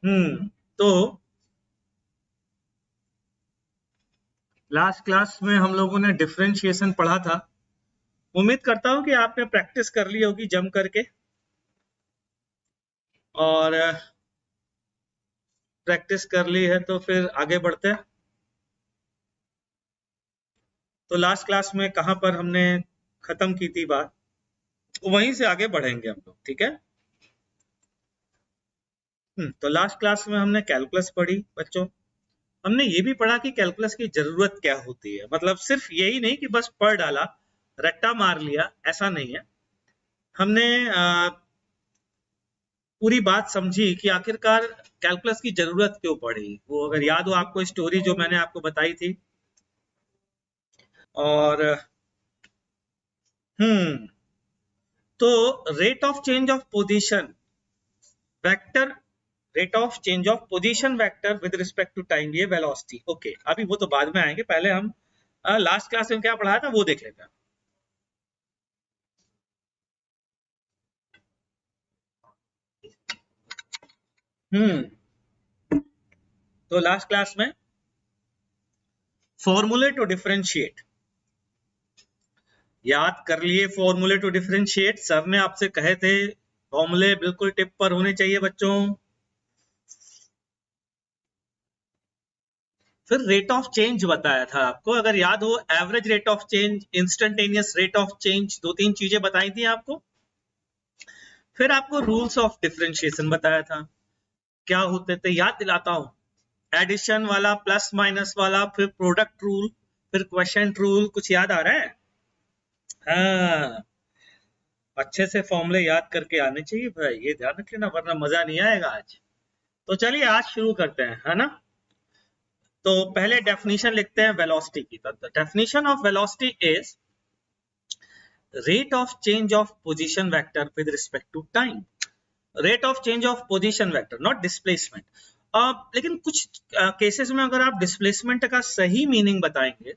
तो last class में हम लोगों ने डिफरेंशिएशन पढ़ा था। उम्मीद करता हूं कि आपने प्रैक्टिस कर ली होगी जम करके, और प्रैक्टिस कर ली है तो फिर आगे बढ़ते हैं। तो लास्ट क्लास में कहां पर हमने खत्म की थी बात, वहीं से आगे बढ़ेंगे हम लोग, ठीक है। तो लास्ट क्लास में हमने कैलकुलस पढ़ी बच्चों। हमने ये भी पढ़ा कि कैलकुलस की जरूरत क्या होती है, मतलब सिर्फ यही नहीं कि बस पढ़ डाला, रट्टा मार लिया, ऐसा नहीं है। हमने पूरी बात समझी कि आखिरकार कैलकुलस की जरूरत क्यों पड़ी। वो अगर याद हो आपको स्टोरी जो मैंने आपको बताई थी, और तो rate of change of position vector, rate of change of position vector with respect to time, ये वेलोसिटी। ओके, अभी वो तो बाद में आएंगे, पहले हम लास्ट क्लास में क्या पढ़ाया था वो देख लेते हैं। तो लास्ट क्लास में फॉर्मूले टू डिफरेंशिएट याद कर लिए। फॉर्मूले टू डिफरेंशिएट सर ने आपसे कहे थे फॉर्मूले बिल्कुल टिप पर होने चाहिए बच्चों। फिर रेट ऑफ चेंज बताया था आपको, अगर याद हो, average rate of change, instantaneous rate of change, दो तीन चीजें बताई थी आपको। फिर आपको रूल्स ऑफ डिफरेंशिएशन बताया था, क्या होते थे याद दिलाता हूं। एडिशन वाला, प्लस माइनस वाला, फिर प्रोडक्ट रूल, फिर क्वोशिएंट रूल, कुछ याद आ रहा है? हाँ, अच्छे से फॉर्मूले याद करके आने चाहिए भाई, ये ध्यान रख लेना वरना मजा नहीं आएगा आज। तो चलिए आज शुरू करते हैं, है ना। तो पहले डेफिनेशन लिखते हैं वेलोसिटी की। तो definition of velocity is rate of change of position vector with respect to time. Rate of change of position vector, not displacement. लेकिन कुछ केसेस में अगर आप डिस्प्लेसमेंट का सही मीनिंग बताएंगे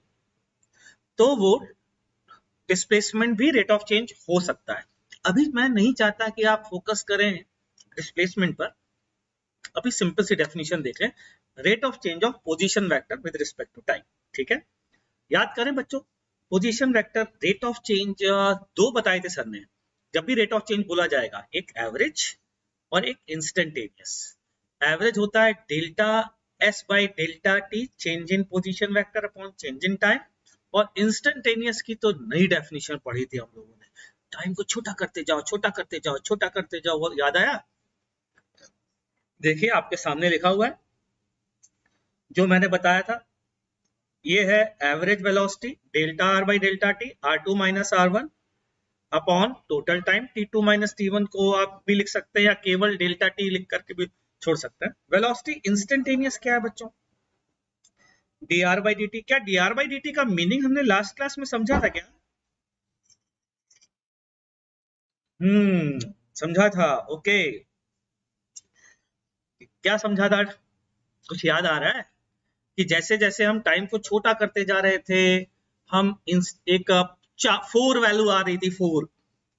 तो वो डिस्प्लेसमेंट भी रेट ऑफ चेंज हो सकता है। अभी मैं नहीं चाहता कि आप फोकस करें डिस्प्लेसमेंट पर, अभी सिंपल सी डेफिनेशन देख लें, rate of change of position vector with respect to time, ठीक है। याद करें बच्चों, position vector, rate of change दो बताए थे सर ने। जब भी रेट ऑफ चेंज बोला जाएगा, एक एवरेज और एक इंस्टेंटेनियस। एवरेज होता है delta S by delta T, change in position vector upon change in time. और इंस्टेंटेनियस की तो नई डेफिनेशन पढ़ी थी हम लोगों ने, टाइम को छोटा करते जाओ, छोटा करते जाओ, छोटा करते जाओ, वो याद आया? देखिए आपके सामने लिखा हुआ है जो मैंने बताया था, ये है average velocity delta R by delta T, R2 minus R1 upon total time T2 minus T1 को आप भी लिख सकते हैं, या केवल डेल्टा टी लिख करके भी छोड़ सकते हैं। वेलोसिटी इंस्टेंटेनियस क्या है बच्चों? dr by dt। क्या dr by dt का मीनिंग हमने लास्ट क्लास में समझा था क्या? समझा था, ओके। क्या समझा था, कुछ याद आ रहा है? कि जैसे जैसे हम टाइम को छोटा करते जा रहे थे, हम एक 4 वैल्यू आ रही थी, 4,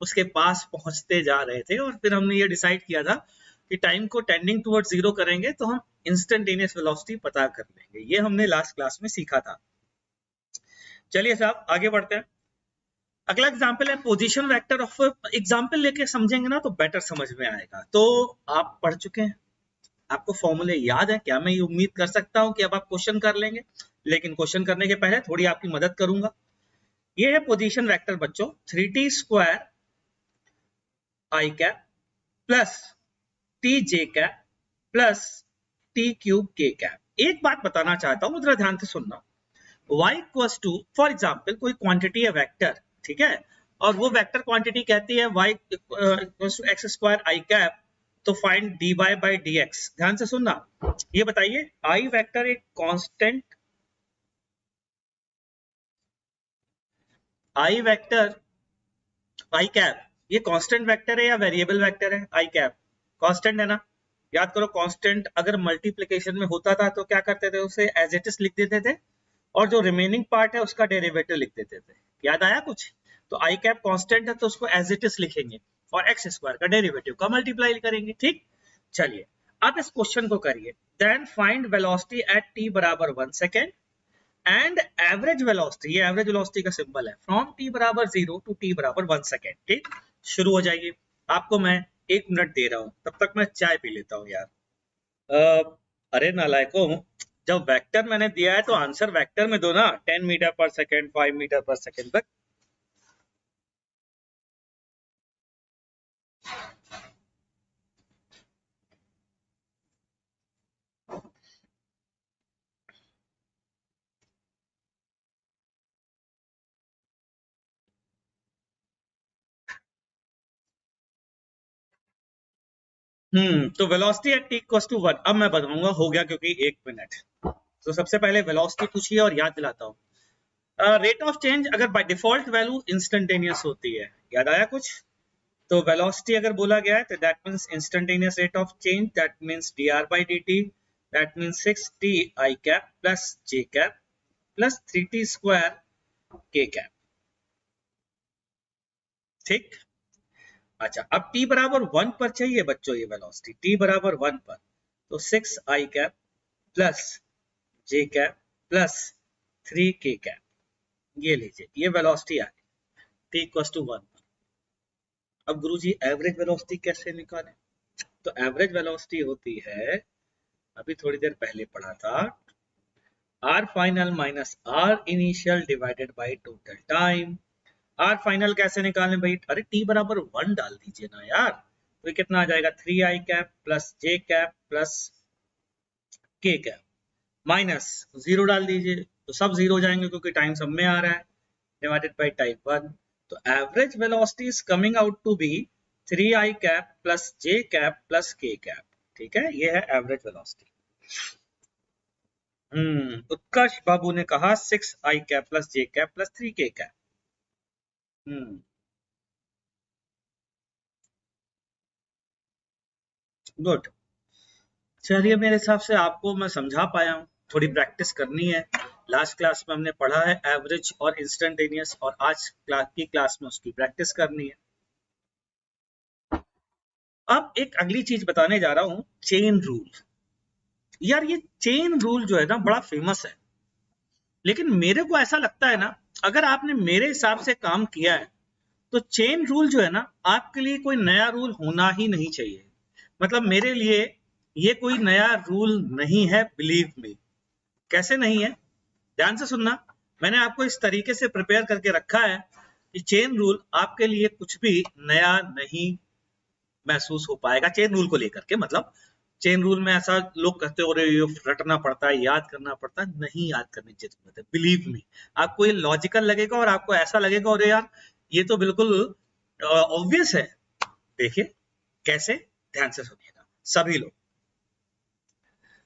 उसके पास पहुंचते जा रहे थे, और फिर हमने ये डिसाइड किया था कि टाइम को टेंडिंग टुवर्ड्स 0 करेंगे तो हम इंस्टेंटेनियस वेलोसिटी पता कर लेंगे। ये हमने लास्ट क्लास में सीखा था। चलिए साहब आगे बढ़ते हैं। अगला एग्जाम्पल है पोजीशन वेक्टर ऑफ, एग्जाम्पल लेके समझेंगे ना तो बेटर समझ में आएगा। तो आप पढ़ चुके हैं, आपको फॉर्मूले याद है क्या? मैं ये उम्मीद कर सकता हूं कि अब आप क्वेश्चन कर लेंगे, लेकिन क्वेश्चन करने के पहले थोड़ी आपकी मदद करूंगा। ये है पोजीशन वेक्टर बच्चों, 3t square i cap plus T J cap plus T cube के कैप। एक बात बताना चाहता हूं, जरा ध्यान से सुनना। y equals to, for example कोई क्वांटिटी है वेक्टर, ठीक है, और वो वेक्टर क्वांटिटी कहती है y equals to x square i cap, तो फाइंड dy बाई dx। ध्यान से सुनना, ये बताइए i वेक्टर एक constant, i vector i cap ये कांस्टेंट वेक्टर है या वेरिएबल वेक्टर है? आई कैप कांस्टेंट है ना। याद करो, कांस्टेंट अगर मल्टीप्लिकेशन में होता था तो क्या करते थे, उसे एज इट इज लिख देते थे, और जो रिमेनिंग पार्ट है उसका डेरिवेटिव लिख देते थे। याद आया कुछ? तो आई कैप कांस्टेंट है तो उसको एज इट इज लिखेंगे, और एक्स स्क्वायर का डेरिवेटिव का मल्टीप्लाई करेंगे, ठीक। चलिए अब इस क्वेश्चन को करिए, then find velocity at t बराबर 1 सेकेंड एंड एवरेज वेलोसिटी, ये एवरेज वेलोसिटी का सिंबल है, फ्रॉम t बराबर 0 टू t बराबर 1 सेकेंड। ठीक, शुरू हो जाइए। आपको मैं 1 मिनट दे रहा हूं, तब तक मैं चाय पी लेता हूं यार। अरे नालायकों, जब वेक्टर मैंने दिया है तो आंसर वेक्टर में दो ना, 10 मीटर पर सेकेंड, 5 मीटर पर सेकेंड तक। तो velocity at t equals to 1, अब मैं बताऊंगा, हो गया क्योंकि 1 मिनट। तो सबसे पहले वेलोसिटी पूछिए और याद दिलाता हूँ। रेट ऑफ चेंज अगर बाय डिफॉल्ट वैल्यू इंस्टेंटेनियस होती है, याद आया कुछ? तो वेलोसिटी अगर बोला गया है तो that means instantaneous rate of change, that means dr by dt, that means 6t I cap plus j cap plus 3t square k cap. ठीक, अच्छा, अब t बराबर 1 पर चाहिए बच्चों ये वेलोसिटी, t बराबर 1 पर, तो 6 I cap plus j cap plus 3k cap, ये लीजिए, ये वेलोसिटी आ गई t इक्वल्स टू 1। अब गुरुजी एवरेज वेलोसिटी कैसे निकालें? तो एवरेज वेलोसिटी होती है, अभी थोड़ी देर पहले पढ़ा था, r final minus r initial divided by total time. r final कैसे निकालें भाई? अरे t बराबर 1 डाल दीजिए ना यार, तो ये कितना आ जाएगा, 3i cap plus j cap plus k cap minus 0 डाल दीजिए, तो सब 0 हो जाएंगे क्योंकि टाइम सब में आ रहा है, डिवाइडेड बाय टाइप 1। तो average velocity is coming out to be 3i cap plus j cap plus k cap. ठीक है, ये है एवरेज वेलोसिटी। उत्कर्ष बाबू ने कहा 6i cap plus j cap plus 3k cap. Good, चलिए, मेरे हिसाब से आपको मैं समझा पाया हूँ, थोड़ी प्रैक्टिस करनी है। लास्ट क्लास में हमने पढ़ा है एवरेज और इंस्टेंटेनियस, और आज की क्लास में उसकी प्रैक्टिस करनी है। अब एक अगली चीज बताने जा रहा हूँ, चेन रूल। यार ये चेन रूल जो है ना बड़ा फेमस है, लेकिन मेरे को ऐसा लगता है ना, अगर आपने मेरे हिसाब से काम किया है तो चेन रूल जो है ना आपके लिए कोई नया रूल होना ही नहीं चाहिए। मतलब मेरे लिए ये कोई नया रूल नहीं है, बिलीव मी। कैसे नहीं है, ध्यान से सुनना। मैंने आपको इस तरीके से प्रिपेयर करके रखा है कि चेन रूल आपके लिए कुछ भी नया नहीं महसूस हो पाएगा चेन रूल को लेकर के। मतलब चेन रूल में ऐसा लोग कहते हो रहे रटना पड़ता है, याद करना पड़ता है, नहीं याद करने की जरूरत है, बिलीव मी। आपको ये लॉजिकल लगेगा और आपको ऐसा लगेगा अरे यार ये तो बिल्कुल ऑब्वियस है। देखिए कैसे, ध्यान से सुनिएगा सभी लोग।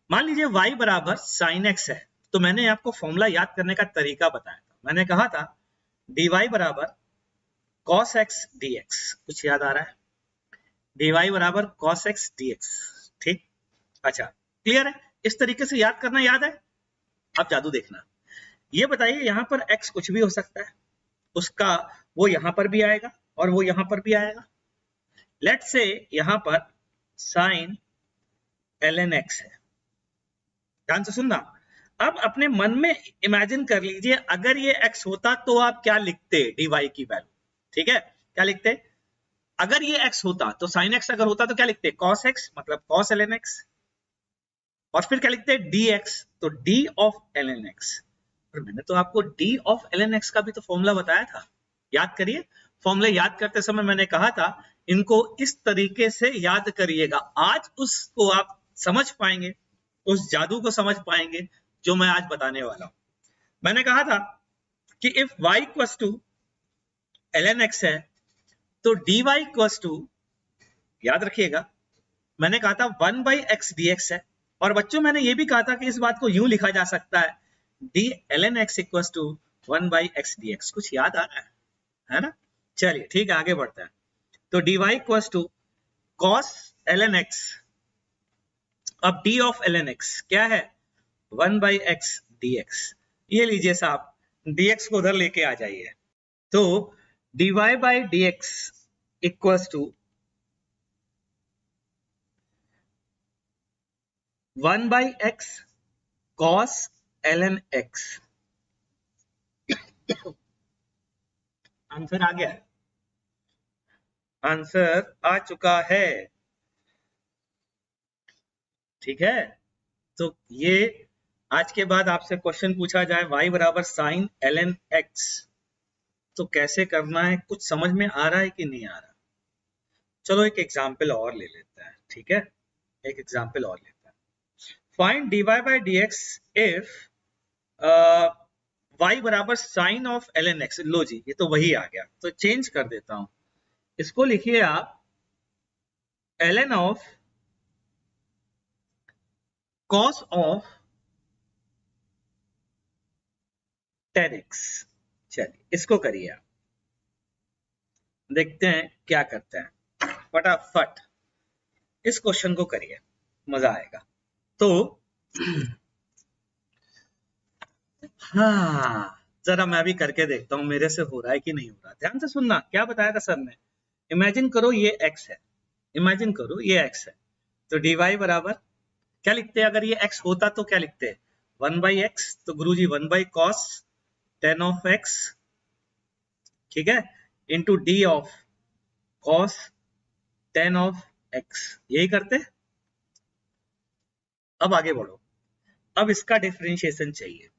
मान लीजिए y बराबर साइन एक्स है, तो मैंने आपको फॉर्मूला याद करने का तरीका बताया था। मैंने कहा था dy बराबर cos x dx, कुछ याद आ रहा है? dy बराबर cos x dx। ठीक, अच्छा, क्लियर है? इस तरीके से याद करना याद है? अब जादू देखना, ये बताइए यहाँ पर x कुछ भी हो सकता है, उसका वो यहाँ पर भी आएगा और वो यहाँ पर भी आएगा। लेट्स से यहाँ पर साइन ln x है, ध्यान से सुनना। अब अपने मन में इमेजिन कर लीजिए अगर ये x होता तो आप क्या लिखते dy की वैल्यू। ठीक है, क्या लिखते? अगर ये x होता तो sin x अगर होता तो क्या लिखते? cos x, मतलब cos ln x। और फिर क्या लिखते dx, तो d ऑफ ln x। और मैंने तो आपको d ऑफ ln x का भी तो फॉर्मूला बताया था, याद करिए। फॉर्मूला याद करते समय मैंने कहा था इनको इस तरीके से याद करिएगा, आज उसको आप समझ पाएंगे, उस जादू को समझ पाएंगे जो मैं आज बताने वाला हूं। मैंने कहा था कि if y equals to ln x है तो dy इक्वल्स टू, याद रखिएगा मैंने कहा था 1 by x dx है। और बच्चों मैंने ये भी कहा था कि इस बात को यूं लिखा जा सकता है d ln x equals to 1 by x dx। कुछ याद आ रहा है ना? चलिए ठीक है, आगे बढ़ते हैं। तो dy equals to cos ln x, अब d ऑफ ln x क्या है? 1 by x dx। ये लीजिए साहब, dx को उधर लेके आ जाइए, तो dy by dx equals to 1/x cos ln x। Answer आ गया, आंसर आ चुका है। ठीक है, तो ये आज के बाद आपसे क्वेश्चन पूछा जाए y बराबर साइन ln x, तो कैसे करना है, कुछ समझ में आ रहा है कि नहीं आ रहा? चलो एक एग्जाम्पल और ले लेते हैं। ठीक है, एक एग्जाम्पल और लेते हैं। Find dy by dx if y बराबर साइन ऑफ ln x। लो जी, ये तो वही आ गया, तो चेंज कर देता हूं, इसको लिखिए आप ln of cos of tan x। चलिए इसको करिए आप, देखते हैं क्या करते हैं। फटाफट इस क्वेश्चन को करिए, मजा आएगा। तो हाँ, जरा मैं भी करके देखता हूं मेरे से हो रहा है कि नहीं हो रहा। ध्यान से सुनना, क्या बताया था सर ने। इमेजिन करो ये x है, इमेजिन करो ये x है, तो dy बराबर क्या लिखते हैं? अगर ये x होता तो क्या लिखते हैं? 1/x, तो गुरुजी 1/cos tan ऑफ x, ठीक है, into d of cos tan of x, यही करते। अब आगे बढ़ो, अब इसका डिफरेंशिएशन चाहिए।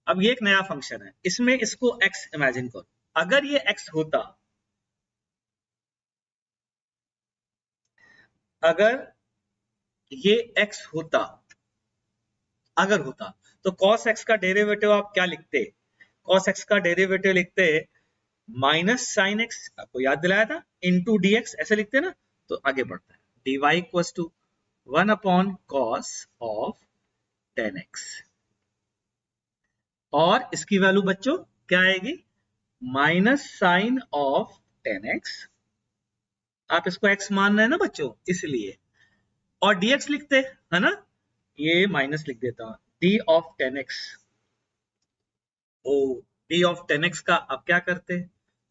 अब ये एक नया फंक्शन है, इसमें इसको x इमेजिन करो। अगर ये x होता, अगर ये x होता, अगर होता, तो cos x का डेरिवेटिव आप क्या लिखते? cos x का डेरिवेटिव लिखते माइनस साइन x, आपको याद दिलाया था, इंटू dx, ऐसे लिखते ना। तो आगे बढ़ता है, dy equals to 1/cos of tan x, और इसकी वैल्यू बच्चों क्या आएगी? Minus sine of tan x। आप इसको x मान रहे हैं ना बच्चों, इसलिए, और dx लिखते है ना, ये माइनस लिख देता हूं, d ऑफ tan x। ओ, d ऑफ tan x का अब क्या करते?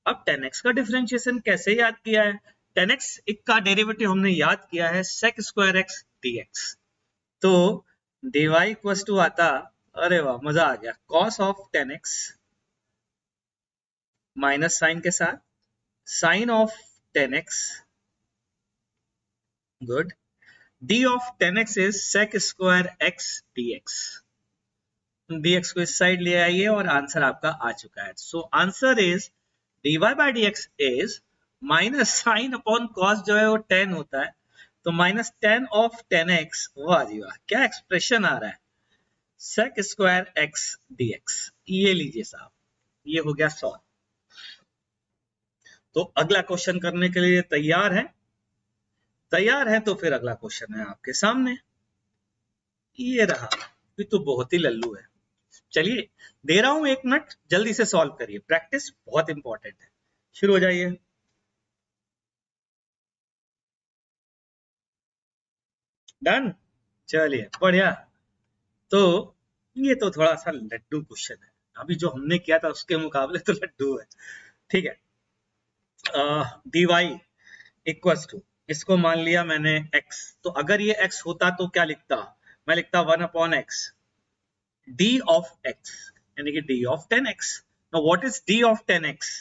अब tan x का डिफरेंशिएशन कैसे याद किया है? tan x का डेरिवेटिव हमने याद किया है sec स्क्वायर x dx। तो dy इक्वल्स टू आता, अरे वाह मजा आ गया, cos of tan x minus sine के साथ sine of tan x, good, d of tan x is sec square x dx। dx को इस साइड ले आइए और आंसर आपका आ चुका है। So answer is dy by dx is minus sine upon cos जो है वो tan होता है, तो minus tan of tan x। वाह जी वाह, क्या एक्सप्रेशन आ रहा है, sec स्क्वायर x dx। ये लीजिए साहब, ये हो गया सॉल्व। तो अगला क्वेश्चन करने के लिए तैयार है? तैयार है तो फिर अगला क्वेश्चन है आपके सामने, ये रहा। ये तो बहुत ही लल्लू है। चलिए दे रहा हूं 1 मिनट, जल्दी से सॉल्व करिए, प्रैक्टिस बहुत इंपॉर्टेंट है। शुरू हो जाइए। डन, चलिए बढ़िया। तो ये तो थोड़ा सा लड्डू क्वेश्चन है, अभी जो हमने किया था उसके मुकाबले तो लड्डू है। ठीक है, dy इक्वल्स टू, इसको मान लिया मैंने x, तो अगर ये x होता तो क्या लिखता? मैं लिखता 1/x d of x, यानी कि d of tan x। now what is d of tan x?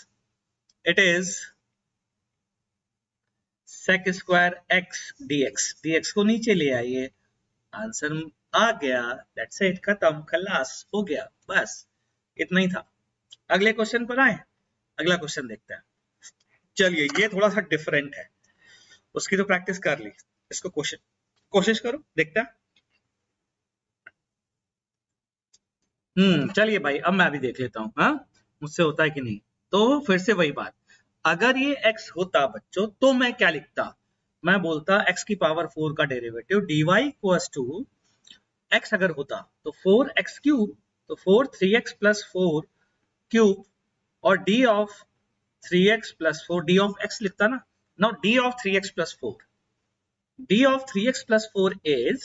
it is sec square x dx। dx को नीचे ले आइए, आंसर आ गया, दैट्स इट, खत्म, खलास हो गया, बस इतना ही था। अगले क्वेश्चन पर आए, अगला क्वेश्चन देखते हैं। चलिए ये थोड़ा सा डिफरेंट है, उसकी तो प्रैक्टिस कर ली, इसको कोशिश करो, देखते हैं। चलिए भाई, अब मैं भी देख लेता हूँ, हाँ मुझसे होता है कि नहीं। तो फिर से वही बात, अगर ये x होता बच्चों तो मैं क्या लिखता? मैं बोलता x की पावर 4 का derivative dy equals to x, अगर होता तो 4x क्यूब, तो 4 3x प्लस 4 क्यूब, और d of 3x plus 4, d of x लिखता ना। Now d of 3x plus 4, d of 3x plus 4 is,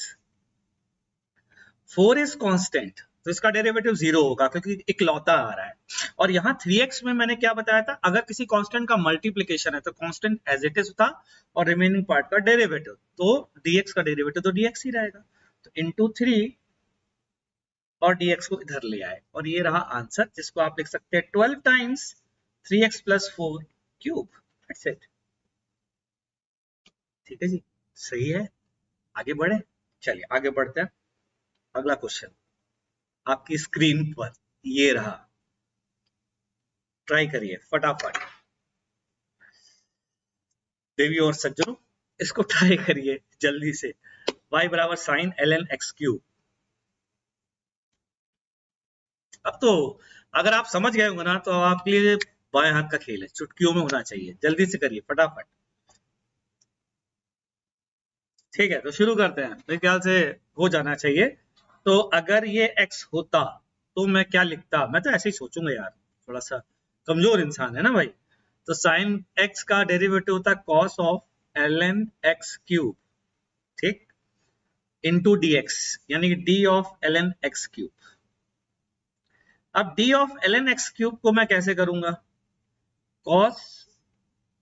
4 is constant, तो इसका डेरिवेटिव 0 होगा क्योंकि इकलौता आ रहा है। और यहाँ 3x में मैंने क्या बताया था, अगर किसी कांस्टेंट का मल्टीप्लिकेशन है तो कांस्टेंट एज इट इज था, और रिमेनिंग पार्ट का डेरिवेटिव, तो dx का डेरिवेटिव तो dx ही रहेगा। तो इंटू 3 और dx को इधर ले आए और ये रहा आंसर, जिसको आप लिख सकते हैं 12 times 3x + 4 cube. That's it. ठीक है जी, सही है। आगे बढ़े, चलिए आगे बढ़ते हैं। अगला क्वेश्चन आपकी स्क्रीन पर ये रहा, ट्राई करिए फटाफट। देवी और सज्जनों, इसको ट्राई करिए जल्दी से। y बराबर साइन ln x क्यूब। अब तो अगर आप समझ गए होंगे ना, तो आपके लिए बाएं हाथ का खेल है, चुटकियों में होना चाहिए। जल्दी से करिए फटाफट। ठीक है, तो शुरू करते हैं। मेरे ख्याल से हो जाना चाहिए। तो अगर ये x होता तो मैं क्या लिखता? मैं तो ऐसे ही सोचूंगा यार, थोड़ा सा कमजोर इंसान है ना भाई। तो साइन x का डेरिवेटिव होता है cos of ln x cube, ठीक, इंटू dx, यानी कि d of ln x cube. अब d of ln x cube को मैं कैसे करूंगा? cos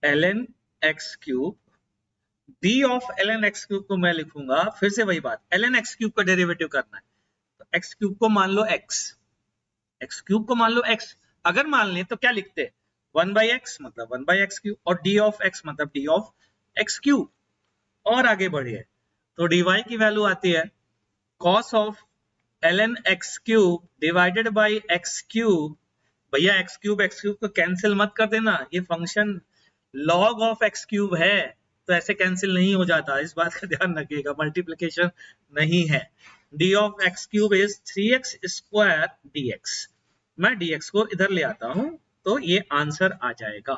ln x cube, d of ln x cube को मैं लिखूंगा, फिर से वही बात, ln x क्यूब का डेरिवेटिव करना है। तो x क्यूब को मान लो x, x क्यूब को मान लो x। अगर मान लें तो क्या लिखते? 1/x मतलब 1/x क्यूब, और d ऑफ x मतलब d ऑफ x क्यूब। और आगे बढ़िए तो dy की वैल्यू आती है cos of ln x cube divided by x cube. भैया x क्यूब को कैंसिल मत कर देना, ये function log of x cube है, तो ऐसे कैंसिल नहीं हो जाता, इस बात का ध्यान रखिएगा, मल्टीप्लिकेशन नहीं है। d of x cube is 3x square dx। मैं dx को इधर ले आता हूं तो ये आंसर आ जाएगा।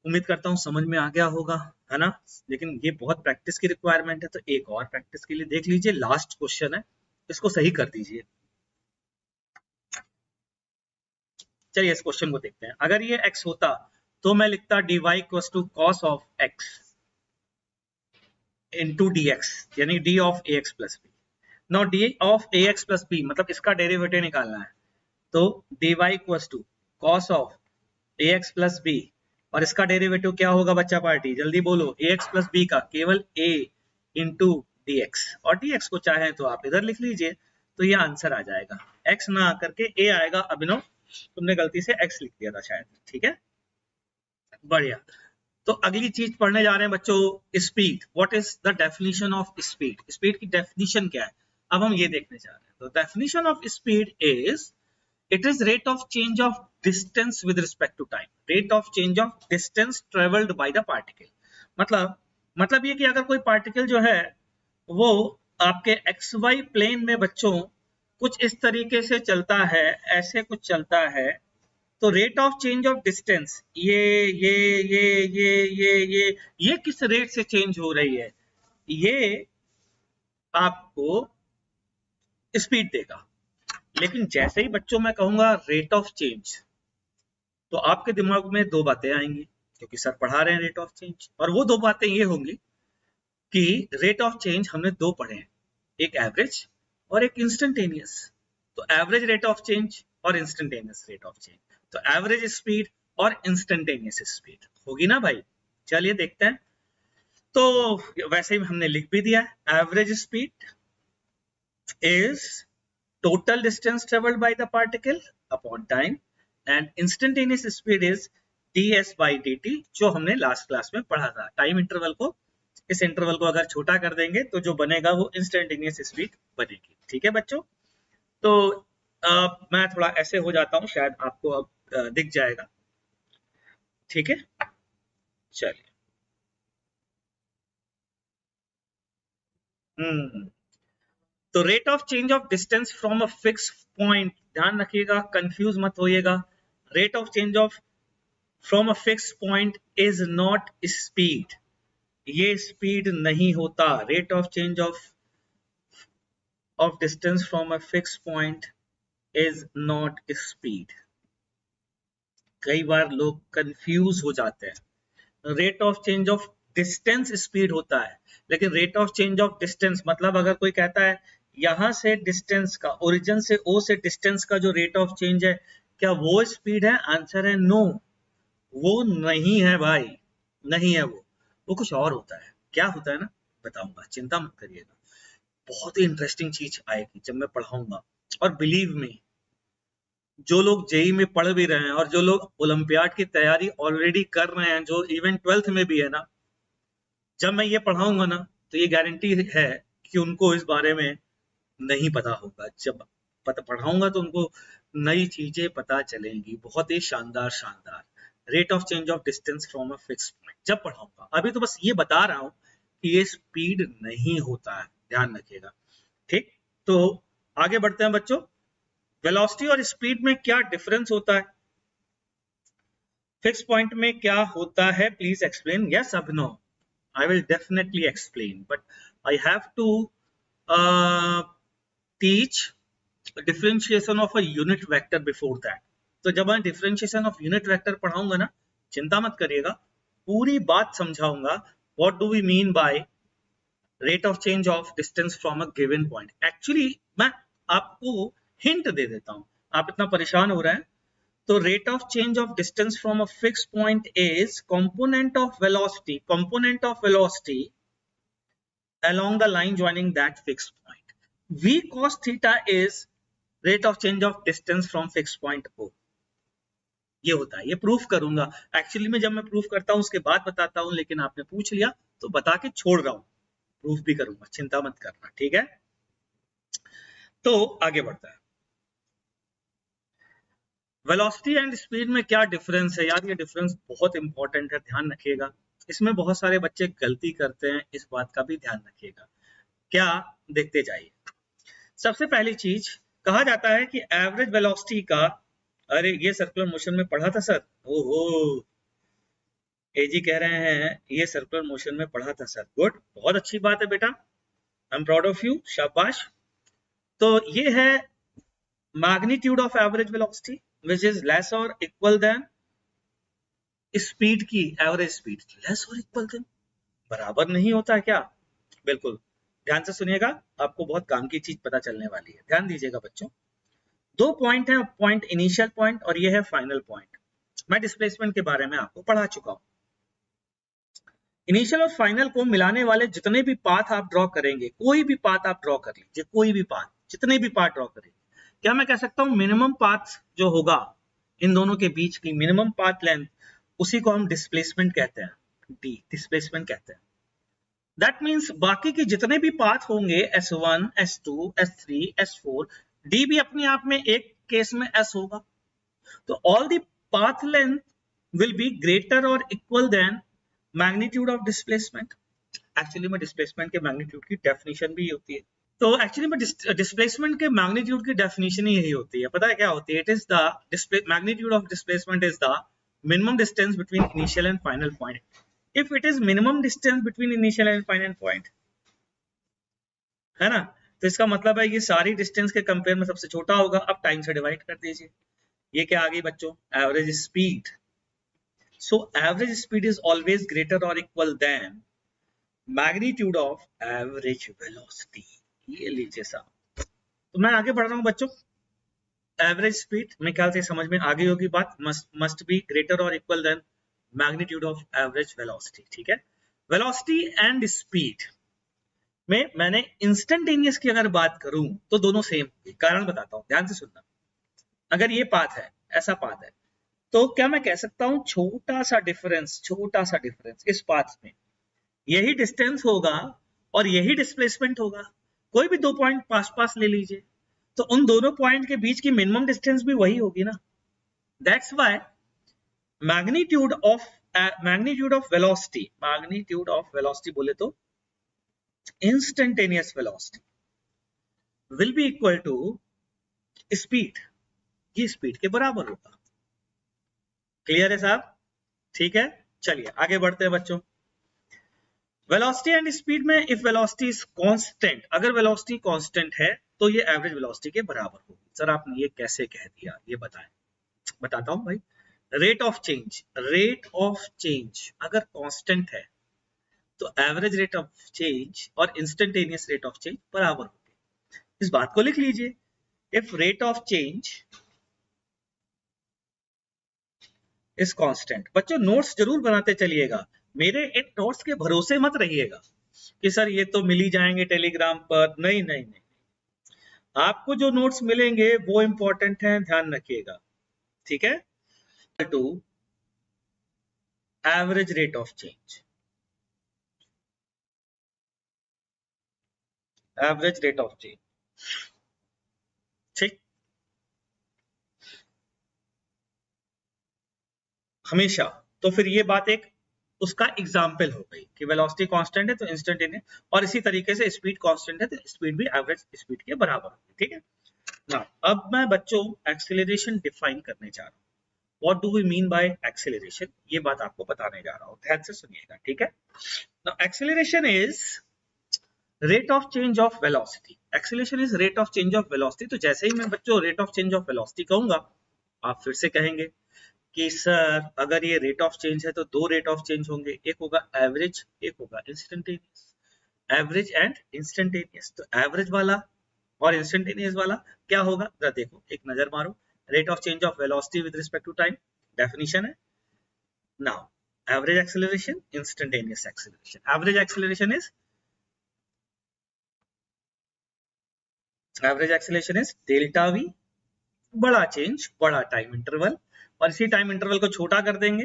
उम्मीद करता हूं समझ में आ गया होगा, है ना? लेकिन ये बहुत प्रैक्टिस की रिक्वायरमेंट है, तो एक और प्रैक्टिस के लिए देख लीजिए। लास्ट क्वेश्चन है, इसको सही कर दीजिए। चलिए इस क्वेश्चन को देखते हैं। अगर ये x होता तो मैं लिखता dy equals to cos of x into dx, यानी d of ax plus b। Now d of ax plus b मतलब इसका डेरिवेटिव निकालना है, तो dy equals to cos of ax plus b, और इसका डेरिवेटिव क्या होगा बच्चा पार्टी? जल्दी बोलो। ax प्लस b का केवल a इंटू dx, और dx को चाहे तो आप इधर लिख लीजिए, तो ये आंसर आ जाएगा। x ना आकर के a आएगा। अभिनव, तुमने गलती से x लिख दिया था शायद, ठीक है, बढ़िया। तो अगली चीज पढ़ने जा रहे हैं बच्चों, speed. What is the definition of speed? Speed की डेफिनेशन क्या है, अब हम ये देखने जा रहे हैं। तो definition of speed is, it is rate of change of distance with respect to time, rate of change of distance travelled by the particle. मतलब ये कि अगर कोई पार्टिकल जो है वो आपके एक्स वाई प्लेन में बच्चों कुछ इस तरीके से चलता है, ऐसे कुछ चलता है, तो rate of change of distance ये किस रेट से चेंज हो रही है, ये आपको स्पीड देगा। लेकिन जैसे ही बच्चों मैं कहूंगा रेट ऑफ चेंज, तो आपके दिमाग में दो बातें आएंगी, क्योंकि सर पढ़ा रहे हैं रेट ऑफ चेंज, और वो दो बातें ये होंगी कि रेट ऑफ चेंज हमने दो पढ़े हैं, एक एवरेज और एक इंस्टेंटेनियस। तो एवरेज रेट ऑफ चेंज और इंस्टेंटेनियस रेट ऑफ चेंज, तो एवरेज स्पीड और इंस्टेंटेनियस स्पीड होगी ना भाई। चलिए देखते हैं। तो वैसे ही हमने लिख भी दिया है, average speed is total distance traveled by the particle upon time, and instantaneous speed is ds by dt, जो हमने लास्ट क्लास में पढ़ा था। टाइम इंटरवल को, इस इंटरवल को अगर छोटा कर देंगे तो जो बनेगा वो इंस्टेंटेनियस स्पीड बनेगी। ठीक है बच्चों, तो मैं थोड़ा ऐसे हो जाता हूं, शायद आपको अब दिख जाएगा। ठीक है, चलिए। तो rate of change of distance from a fix point, ध्यान रखिएगा, कंफ्यूज मत होइएगा। Rate of change of from a fix point is not speed, ये स्पीड नहीं होता। Rate of change of distance from a fix point is not speed. कई बार लोग कंफ्यूज हो जाते हैं। Rate of change of distance speed होता है, लेकिन rate of change of distance मतलब अगर कोई कहता है यहां से डिस्टेंस का, ओरिजिन से ओ से डिस्टेंस का जो रेट ऑफ चेंज है, क्या वो स्पीड है? आंसर है नो, वो नहीं है भाई, नहीं है वो कुछ और होता है। क्या होता है ना, बताऊंगा, चिंता मत करिएगा। बहुत ही इंटरेस्टिंग चीज आएगी जब मैं पढ़ाऊंगा। और बिलीव मी, जो लोग जेई में पढ़ भी रहे हैं और जो लोग ओलंपियाड की तैयारी ऑलरेडी कर रहे हैं, जो इवन 12th में भी है ना, जब मैं ये पढ़ाऊंगा ना तो ये गारंटी है कि उनको इस बारे में नहीं पता होगा। जब पढ़ाऊंगा तो उनको नई चीजें पता चलेंगी, बहुत ही शानदार शानदार। Rate of change of distance from a fix point जब पढ़ाऊंगा, अभी तो बस ये बता रहा हूं कि ये स्पीड नहीं होता है, ध्यान रखिएगा। ठीक, तो आगे बढ़ते हैं बच्चों। वेलोसिटी और स्पीड में क्या डिफरेंस होता है, फिक्स पॉइंट में क्या होता है, please explain. Yes Abhinav, I will definitely explain, but I have to teach differentiation of a unit vector before that. तो जब मैं differentiation of unit vector पढ़ाऊंगा ना, चिंता मत करिएगा, पूरी बात समझाऊंगा। What do we mean by rate of change of distance from a given point? Actually मैं आपको hint दे देता हूं, आप इतना परेशान हो रहे हैं। तो rate of change of distance from a fixed point is component of velocity along the line joining that fixed point. V cos theta is rate of change of distance from fixed point O. ये होता है, ये proof करूंगा। Actually में जब मैं proof करता हूं उसके बाद बताता हूं, लेकिन आपने पूछ लिया तो बता के छोड़ रहा हूं, प्रूफ भी करूंगा, चिंता मत करना, ठीक है। तो आगे बढ़ता है, वेलोसिटी एंड स्पीड में क्या डिफरेंस है। यार ये डिफरेंस बहुत इंपॉर्टेंट है, ध्यान रखिएगा। इसमें बहुत सारे बच्चे गलती करते हैं, इस बात का भी ध्यान रखिएगा। क्या, देखते जाइए। सबसे पहली चीज, कहा जाता है कि एवरेज वेलोसिटी का, अरे ये सर्कुलर मोशन में पढ़ा था सर, ओहो एजी कह रहे हैं ये सर्कुलर मोशन में पढ़ा था सर, गुड, बहुत अच्छी बात है बेटा, I am proud of you, शाबाश। तो ये है magnitude of average velocity which is less or equal than speed की, एवरेज स्पीड की लेस और इक्वल देन, बराबर नहीं होता है क्या। बिल्कुल ध्यान से सुनिएगा, आपको बहुत काम की चीज पता चलने वाली है, ध्यान दीजिएगा बच्चों। दो पॉइंट है, पॉइंट इनिशियल पॉइंट और ये है फाइनल पॉइंट। मैं डिस्प्लेसमेंट के बारे में आपको पढ़ा चुका हूं। इनिशियल और फाइनल को मिलाने वाले जितने भी पाथ आप ड्रॉ करेंगे, कोई भी पाथ आप ड्रॉ कर लीजिए, कोई भी पाथ, जितने भी पाथ ड्रॉ करेंगे, क्या मैं कह सकता हूं मिनिमम पाथ जो होगा इन दोनों के बीच की मिनिमम पाथ लेंथ, उसी को हम डिस्प्लेसमेंट कहते हैं, डी डिस्प्लेसमेंट कहते हैं। दैट मींस बाकी के जितने भी पाथ होंगे S1, S2, S3, S4, D भी अपने आप में एक केस में S होगा। तो all the path length will be greater और equal then magnitude of displacement. Actually में डिस्प्लेसमेंट के मैग्नीट्यूड की डेफिनेशन भी होती है। तो एक्चुअली में डिस्प्लेसमेंट के मैग्नीट्यूड की डेफिनेशन ही यही होती है, पता है क्या होती है, it is the magnitude of displacement is the minimum distance between initial and final point. If it is minimum distance between initial and final point, है ना, तो इसका मतलब है ये सारी डिस्टेंस के कंपेयर में सबसे छोटा होगा। अब टाइम से डिवाइड कर दीजिए, ये क्या आ गई बच्चों, average speed. So average speed is always greater और equal then magnitude of average velocity. ये लीजिए साहब, तो मैं आगे बढ़ रहा हूं बच्चों। एवरेज स्पीड मेरे ख्याल से समझ में आ गई होगी बात, मस्ट बी ग्रेटर और equal then magnitude of average velocity, ठीक है। वेलोसिटी एंड स्पीड में मैंने इंस्टेंटेनियस की अगर बात करूं तो दोनों सेम, कारण बताता हूं, ध्यान से सुनना। अगर ये पाथ है, ऐसा पाथ है, तो क्या मैं कह सकता हूं छोटा सा डिफरेंस इस पाथ में, यही डिस्टेंस होगा और यही डिस्प्लेसमेंट होगा। कोई भी दो पॉइंट पास ले लीजिए, तो उन दोनों पॉइंट के बीच की मिनिमम डिस्टेंस भी वही होगी ना। That's why magnitude of velocity बोले तो instantaneous velocity will be equal to speed, ये स्पीड के बराबर होगा। क्लियर है साहब, ठीक है। चलिए आगे बढ़ते हैं बच्चों। वेलोसिटी एंड स्पीड में इफ वेलोसिटी इज कांस्टेंट, अगर वेलोसिटी कांस्टेंट है तो ये एवरेज वेलोसिटी के बराबर होगी। सर आपने ये कैसे कह दिया, ये बताएं। बताता हूं भाई, रेट ऑफ चेंज अगर कांस्टेंट है तो एवरेज रेट ऑफ चेंज और इंस्टेंटेनियस रेट ऑफ चेंज बराबर होगी। इस बात को लिख लीजिए, if rate of change is constant. बच्चों नोट्स जरूर बनाते चलिएगा, मेरे इन नोट्स के भरोसे मत रहिएगा, कि सर ये तो मिल ही जाएंगे टेलीग्राम पर। नहीं नहीं नहीं, आपको जो नोट्स मिलेंगे वो इंपॉर्टेंट है, ध्यान रखिएगा, ठीक है। To average rate of change, average rate of change, ठीक। हमेशा, तो फिर ये बात एक उसका एग्जाम्पल हो गई कि वेलोसिटी कांस्टेंट है तो इंस्टेंटेनियस, और इसी तरीके से स्पीड कांस्टेंट है तो स्पीड भी एवरेज स्पीड के बराबर होगी, ठीक है ना। अब मैं बच्चों एक्सेलरेशन डिफाइन करने जा रहा हूँ। What do we mean by acceleration, ये बात आपको बताने जा रहा हूँ, ध्यान से सुनिएगा, ठीक है। Now acceleration is rate of change of velocity, acceleration is rate of change of velocity. तो जैसे ही मैं बच्चों rate of change of velocity कहूंगा, आप फिर से कहेंगे कि सर अगर ये रेट ऑफ चेंज है तो दो रेट ऑफ चेंज होंगे, एक होगा एवरेज, एक होगा इंस्टेंटेनियस, एवरेज एंड इंस्टेंटेनियस। तो एवरेज वाला और इंस्टेंटेनियस वाला क्या होगा, जरा देखो, एक नजर मारो। Rate of change of velocity with respect to time, definition है। Now average acceleration, instantaneous acceleration. Average acceleration is, average acceleration is delta v, बड़ा चेंज, बड़ा टाइम इंटरवल, और इसी टाइम इंटरवल को छोटा कर देंगे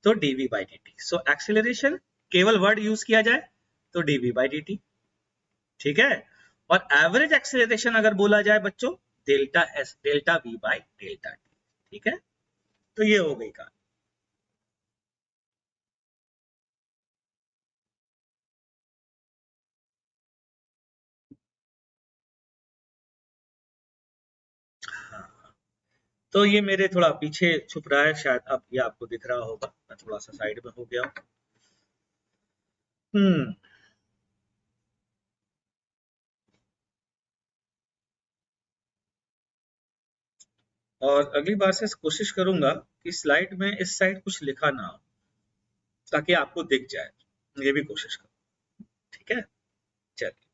तो dv by dt। So acceleration केवल वर्ड यूज किया जाए तो dv by dt, ठीक है। और एवरेज एक्सेलरेशन अगर बोला जाए बच्चों, delta S, delta we by delta T, ठीक है। तो ये हो गई कहानी। हाँ, तो ये मेरे थोड़ा पीछे छुप रहा है, शायद अब ये आपको दिख रहा होगा, मैं थोड़ा सा साइड में हो गया हूँ। हम्म, और अगली बार से कोशिश करूंगा कि स्लाइड में इस साइड कुछ लिखा ना हो, ताकि आपको दिख जाए, ये भी कोशिश करूँ, ठीक है। चलिए,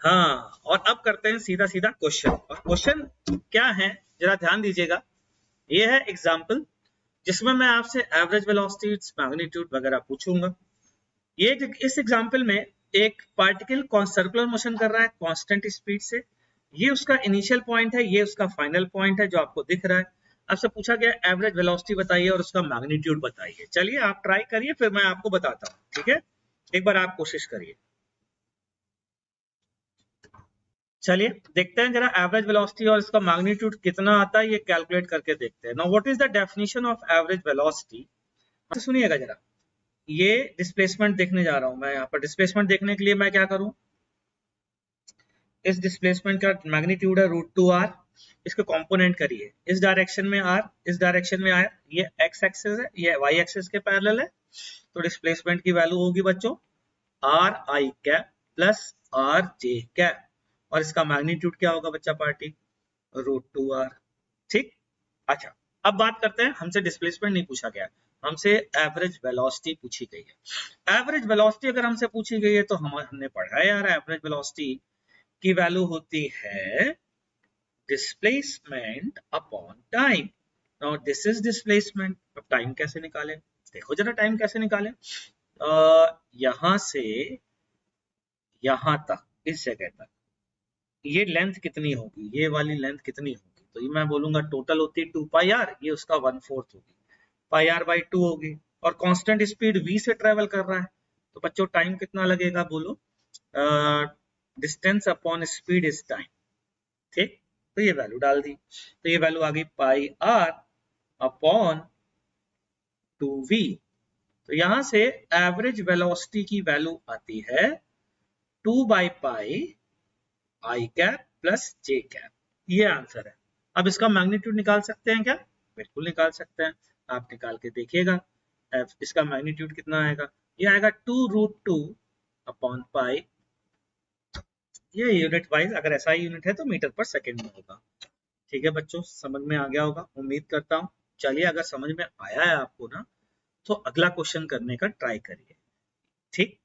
हाँ, और अब करते हैं सीधा सीधा क्वेश्चन। और क्वेश्चन क्या है, जरा ध्यान दीजिएगा। ये है एग्जाम्पल जिसमें मैं आपसे एवरेज वेलोसिटी, मैग्नीट्यूड वगैरह पूछूंगा। ये इस एग्जाम्पल में एक पार्टिकल सर्कुलर मोशन कर रहा है कांस्टेंट स्पीड से। ये उसका इनिशियल पॉइंट है, ये उसका फाइनल पॉइंट है जो आपको दिख रहा है। आपसे पूछा गया एवरेज वेलोसिटी बताइए और उसका मैग्नीट्यूड बताइए। चलिए आप ट्राई करिए, फिर मैं आपको बताता हूँ, ठीक है। एक बार आप कोशिश करिए। चलिए देखते हैं जरा एवरेज वेलोसिटी और इसका मैग्नीट्यूड कितना आता है, ये कैलकुलेट करके देखते हैं। Now what is the definition of average velocity, सुनिएगा जरा। ये डिस्प्लेसमेंट देखने जा रहा हूं मैं। यहाँ पर डिस्प्लेसमेंट देखने के लिए मैं क्या करूं, इस डिस्प्लेसमेंट का मैग्नीट्यूड है √2r, इसके कंपोनेंट करिए। इस डायरेक्शन में r, इस डायरेक्शन में r, ये x एक्सिस है, ये y एक्सिस के पैरेलल है। तो डिस्प्लेसमेंट की वैल्यू होगी बच्चों r i cap plus r j cap, और इसका मैग्नीट्यूड क्या होगा बच्चा पार्टी, √2r, ठीक। अच्छा, अब बात करते हैं, हमसे डिस्प्लेसमेंट नहीं पूछा गया, हमसे एवरेज वेलोसिटी पूछी गई है। एवरेज वेलोसिटी अगर हमसे पूछी गई है तो हमने पढ़ा है यार, एवरेज वेलोसिटी की वैल्यू होती है displacement upon time. Now this is displacement. अब टाइम कैसे निकालें, देखो जरा टाइम कैसे निकालें। यहां से यहां तक, इस जगह तक ये लेंथ कितनी होगी, ये वाली लेंथ कितनी होगी, तो ये मैं बोलूंगा टोटल होती है 2πr, ये उसका 1/4 होगी, πr/2 होगी। और कांस्टेंट स्पीड v से ट्रेवल कर रहा है, तो बच्चों टाइम कितना लगेगा बोलो, distance upon speed is time, ठीक। तो ये वैल्यू डाल दी, तो ये वैल्यू आ गई πr अपॉन 2v। तो यहां से एवरेज वेलोसिटी की वैल्यू आती है 2/π आई कैप प्लस जे कैप, ये आंसर है। अब इसका मैग्नीट्यूड निकाल सकते हैं क्या, बिल्कुल निकाल सकते हैं, आप निकाल के देखिएगा। इसका मैग्नीट्यूड कितना आएगा, ये आएगा 2√2 अपॉन पाई, ये यूनिट वाइज अगर ऐसा ही यूनिट है तो मीटर पर सेकेंड में होगा, ठीक है बच्चों। समझ में आ गया होगा, उम्मीद करता हूँ। चलिए अगर समझ में आया है आपको ना, तो अगला क्वेश्चन करने का ट्राई करिए, ठीक।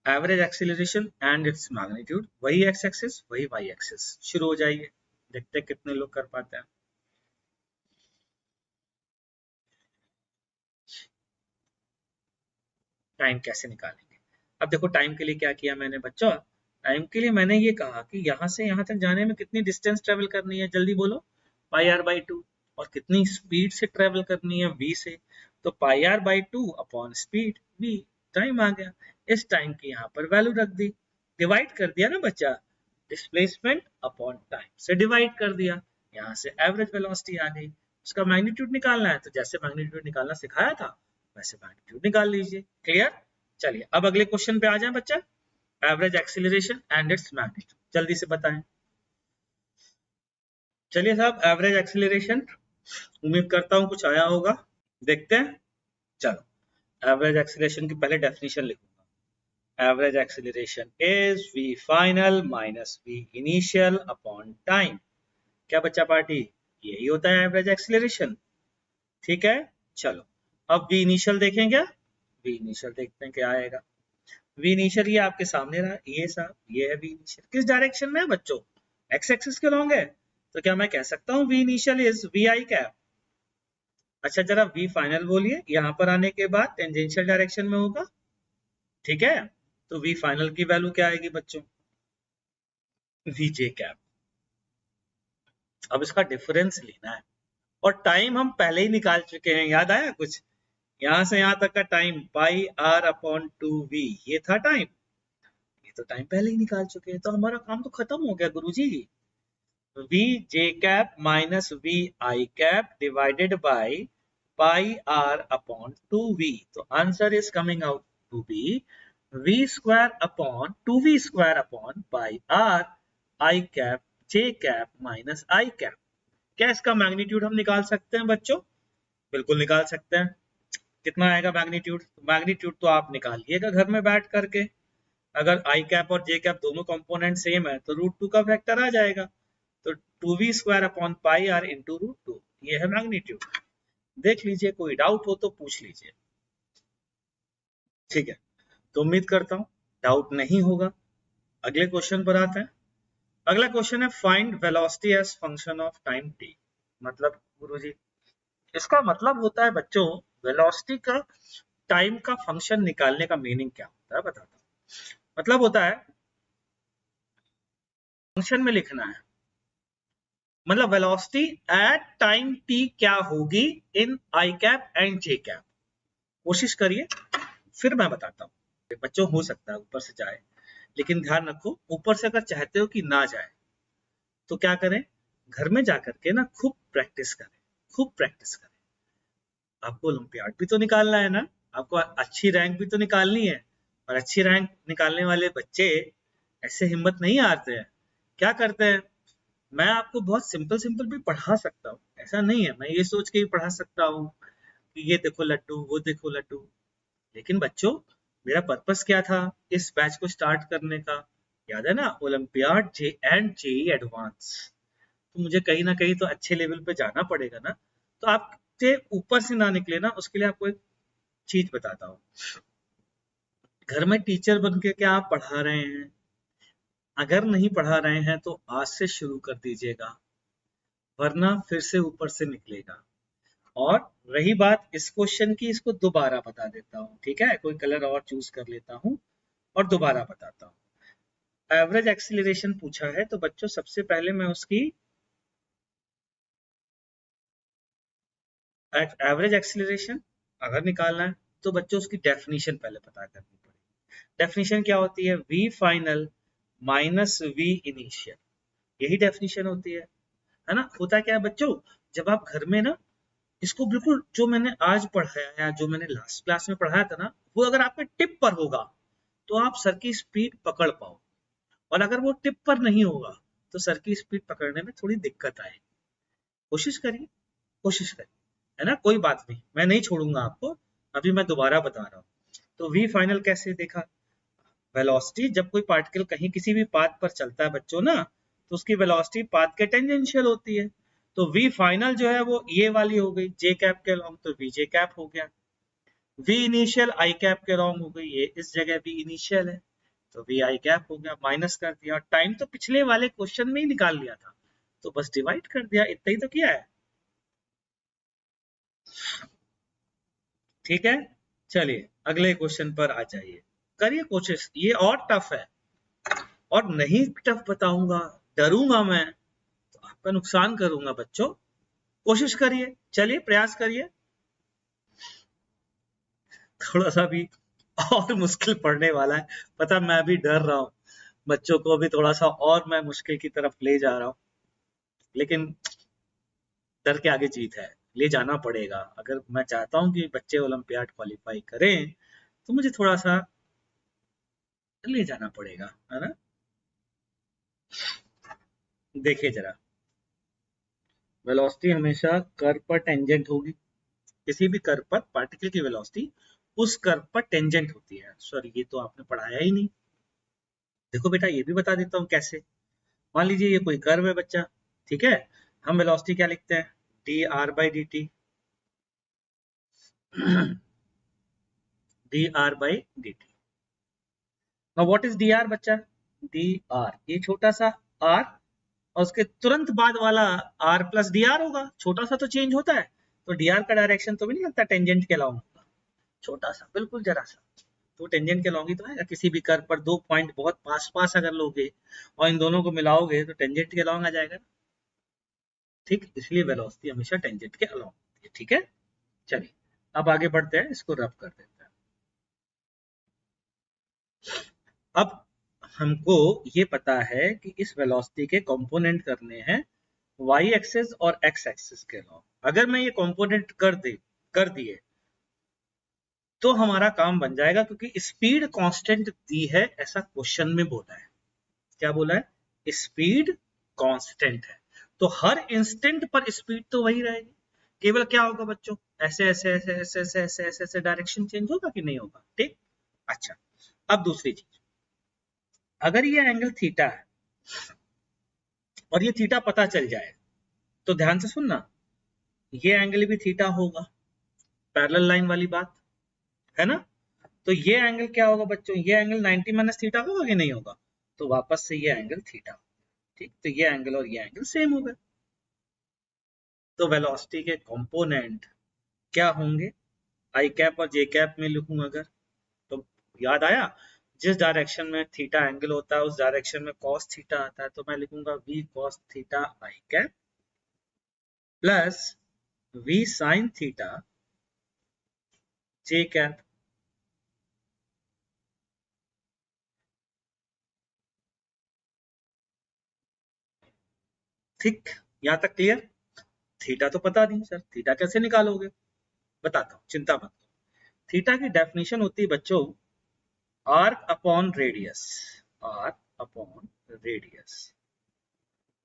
Average acceleration and its magnitude, वही एक्स एक्सिस वही वाई एक्सिस, शुरू हो जाइए, देखते हैं कितने लोग कर पाते हैं। टाइम कैसे निकालेंगे। अब देखो टाइम के लिए क्या किया मैंने बच्चों, टाइम के लिए मैंने ये कहा कि यहाँ से यहाँ तक जाने में कितनी डिस्टेंस ट्रेवल करनी है, जल्दी बोलो, पाई आर बाई 2, और कितनी स्पीड से ट्रेवल करनी है, v से, तो pi r by 2 upon speed v, time आ गया। इस टाइम की यहाँ पर वैल्यू रख दी, डिवाइड कर दिया ना बच्चा, डिस्प्लेसमेंट अपॉन टाइम से डिवाइड कर दिया, यहाँ से एवरेज वेलोसिटी आ गई। उसका मैग्नीट्यूड निकालना है तो जैसे मैग्नीट्यूड निकालना सिखाया था वैसे मैग्नीट्यूड निकाल लीजिए। क्लियर? चलिए अब अगले क्वेश्चन पे आ जाए बच्चा, average acceleration and its magnitude, जल्दी से बताएं। चलिए साहब, एवरेज एक्सीलरेशन, उम्मीद करता हूं कुछ आया होगा, देखते हैं। चलो एवरेज एक्सीलरेशन की पहले डेफिनेशन लिखूंगा। Average acceleration is v final minus v initial upon time. क्या बच्चा पार्टी, यही होता है एवरेज एक्सीलरेशन। ठीक है, चलो अब v इनिशियल देखें क्या, v इनिशियल देखते हैं क्या आएगा। v इनिशियल ये आपके सामने रहा, ये साहब ये है v इनिशियल, किस डायरेक्शन में है बच्चों, x एक्सिस के लॉन्ग है, तो क्या मैं कह सकता हूँ v initial is vi cap. अच्छा जरा v फाइनल बोलिए, यहां पर आने के बाद टेंजेंशियल डायरेक्शन में होगा, ठीक है, तो v फाइनल की वैल्यू क्या आएगी बच्चों, vj कैप। अब इसका डिफरेंस लेना है, और टाइम हम पहले ही निकाल चुके हैं, याद आया कुछ, यहां से यहां तक का टाइम पाई आर अपॉन 2v, ये था टाइम, ये तो टाइम पहले ही निकाल चुके हैं, तो हमारा काम तो खत्म हो गया गुरुजी। V j cap minus v i cap divided by pi r upon 2v, तो answer is coming out to be v square upon 2v square upon pi r i cap j cap minus i cap. क्या इसका magnitude हम निकाल सकते हैं बच्चों, बिल्कुल निकाल सकते हैं। कितना आएगा मैग्नीट्यूड, मैग्नीट्यूड तो आप निकालिएगा घर में बैठ करके, अगर आई कैप और जे कैप दोनों कंपोनेंट सेम है तो √2 का फैक्टर आ जाएगा, तो 2v square upon pi r into √2, ये है मैग्नीट्यूड। देख लीजिए, कोई डाउट हो तो पूछ लीजिए। ठीक है, तो उम्मीद करता हूं डाउट नहीं होगा। अगले क्वेश्चन पर आते हैं। अगला क्वेश्चन है find velocity as function of time t। मतलब गुरुजी, इसका मतलब होता है बच्चों, वेलोसिटी का टाइम का फंक्शन निकालने का मीनिंग क्या होता है बताता हूं। मतलब होता है फंक्शन में लिखना है, मतलब वेलोसिटी एट टाइम t क्या होगी इन आई कैप एंड जे कैप। कोशिश करिए, फिर मैं बताता हूँ। बच्चों हो सकता है ऊपर से जाए, लेकिन ध्यान रखो ऊपर से अगर चाहते हो कि ना जाए तो क्या करें, घर में जाकर के ना खूब प्रैक्टिस करें, खूब प्रैक्टिस करें। आपको ओलंपियाड भी तो निकालना है ना, आपको अच्छी रैंक भी तो निकालनी है, और अच्छी रैंक निकालने वाले बच्चे ऐसे हिम्मत नहीं हारते हैं। क्या करते हैं, मैं आपको बहुत सिंपल सिंपल भी पढ़ा सकता हूँ, ऐसा नहीं है, मैं ये सोच के भी पढ़ा सकता हूँ कि ये देखो लड्डू, वो देखो लड्डू, लेकिन बच्चों मेरा पर्पस क्या था इस बैच को स्टार्ट करने का, याद है ना, olympiad J and JEE advance, तो मुझे कहीं ना कहीं तो अच्छे लेवल पे जाना पड़ेगा ना, तो आपसे ऊपर से ना निकले ना, उसके लिए आपको एक चीज बताता हूँ। घर में टीचर बन के क्या आप पढ़ा रहे हैं, अगर नहीं पढ़ा रहे हैं तो आज से शुरू कर दीजिएगा, वरना फिर से ऊपर से निकलेगा। और रही बात इस क्वेश्चन की, इसको दोबारा बता देता हूँ, ठीक है, कोई कलर और चूज कर लेता हूँ और दोबारा बताता हूँ। एवरेज एक्सीलरेशन पूछा है, तो बच्चों सबसे पहले मैं उसकी एवरेज एक्सीलरेशन अगर निकालना है तो बच्चों उसकी डेफिनेशन पहले पता करनी पड़ेगी। डेफिनेशन क्या होती है, v final minus v initial, यही डेफिनेशन होती है ना। होता क्या है बच्चों, जब आप घर में ना इसको बिल्कुल जो मैंने आज पढ़ाया या जो मैंने लास्ट क्लास में पढ़ाया था ना, वो अगर आपके टिप पर होगा तो आप सर की स्पीड पकड़ पाओ, और अगर वो टिप पर नहीं होगा तो सर की स्पीड पकड़ने में थोड़ी दिक्कत आए। कोशिश करिए, कोशिश करिए, है ना, कोई बात नहीं, मैं नहीं छोड़ूंगा आपको। अभी मैं दोबारा बता रहा हूँ, तो वी फाइनल कैसे देखा, वेलोसिटी जब कोई पार्टिकल कहीं किसी भी पाथ पर चलता है बच्चों ना, तो उसकी वेलोसिटी पाथ के टेंजेंशियल होती है, तो वी फाइनल जो है वो ये वाली हो गई जे कैप के लॉन्ग, तो वी जे कैप हो गया। वी इनिशियल आई कैप के लॉन्ग हो गई, ये इस जगह वी इनिशियल है, तो वी आई कैप हो गया, माइनस कर दिया, टाइम तो पिछले वाले क्वेश्चन में ही निकाल लिया था, तो बस डिवाइड कर दिया, इतना ही तो किया है। ठीक है, चलिए अगले क्वेश्चन पर आ जाइए, करिए कोशिश, ये और टफ है, और नहीं टफ बताऊंगा, डरूंगा मैं तो आपका नुकसान करूंगा बच्चों, कोशिश करिए, चलिए प्रयास करिए, थोड़ा सा भी और मुश्किल पड़ने वाला है, पता मैं भी डर रहा हूँ, बच्चों को भी थोड़ा सा और मैं मुश्किल की तरफ ले जा रहा हूँ, लेकिन डर के आगे जीत है, ले जाना पड़ेगा, अगर मैं चाहता हूँ कि बच्चे ओलंपियाड क्वालिफाई करें तो मुझे थोड़ा सा ले जाना पड़ेगा, है ना। देखिए जरा, वेलोसिटी हमेशा कर्व पर टेंजेंट होगी, किसी भी कर्व पर पार्टिकल की वेलोसिटी उस कर्व पर टेंजेंट होती है, सॉरी ये तो आपने पढ़ाया ही नहीं, देखो बेटा ये भी बता देता हूँ कैसे। मान लीजिए ये कोई कर्व है बच्चा, ठीक है, हम वेलोसिटी क्या लिखते हैं, D R by D T, D R by D T. Now what is D R बच्चा, डी आर, ये छोटा सा आर और उसके तुरंत बाद वाला आर प्लस डी आर होगा, छोटा सा तो चेंज होता है, तो डी आर का डायरेक्शन तो भी नहीं लगता टेंजेंट के अलाउंग, छोटा सा बिल्कुल जरा सा, तो टेंजेंट के अलाउंग ही तो है, किसी भी कर्व पर दो पॉइंट बहुत पास पास अगर लोगे और इन दोनों को मिलाओगे तो टेंजेंट के अलाउंग आ जाएगा, ठीक, इसलिए वेलोसिटी हमेशा टेंजेंट के अलाउंग होती है, ठीक है। चलिए अब आगे बढ़ते हैं, इसको रब कर देते हैं। अब हमको ये पता है कि इस वेलोसिटी के कंपोनेंट करने हैं वाई एक्सिस और एक्स एक्सिस के अलावा, अगर मैं ये कंपोनेंट कर दिए तो हमारा काम बन जाएगा, क्योंकि स्पीड कांस्टेंट दी है ऐसा क्वेश्चन में बोला है, क्या बोला है, स्पीड कांस्टेंट है, तो हर इंस्टेंट पर स्पीड तो वही रहेगी, केवल क्या होगा बच्चों, ऐसे ऐसे ऐसे ऐसे ऐसे ऐसे ऐसे ऐसे डायरेक्शन चेंज होगा कि नहीं होगा, ठीक। अच्छा, अब दूसरी चीज, अगर ये एंगल थीटा है और ये थीटा पता चल जाए तो ध्यान से सुनना, ये एंगल भी थीटा होगा, पैरेलल लाइन वाली बात है ना, तो ये एंगल क्या होगा बच्चों, ये एंगल 90 माइनस थीटा होगा कि नहीं होगा, तो वापस से ये एंगल थीटा, ठीक, तो ये एंगल और ये एंगल सेम हो गए, तो वेलोसिटी के कंपोनेंट क्या होंगे, आई कैप और जे कैप में लिखूं अगर, तो याद आया, जिस डायरेक्शन में थीटा एंगल होता है उस डायरेक्शन में कॉस थीटा आता है, तो मैं लिखूंगा v cos theta i cap plus v sine theta j cap, ठीक, यहां तक क्लियर, थीटा तो पता नहीं सर, थीटा कैसे निकालोगे, बताता हूं, चिंता मत करो, थीटा की डेफिनेशन होती है बच्चों arc upon radius, arc upon radius,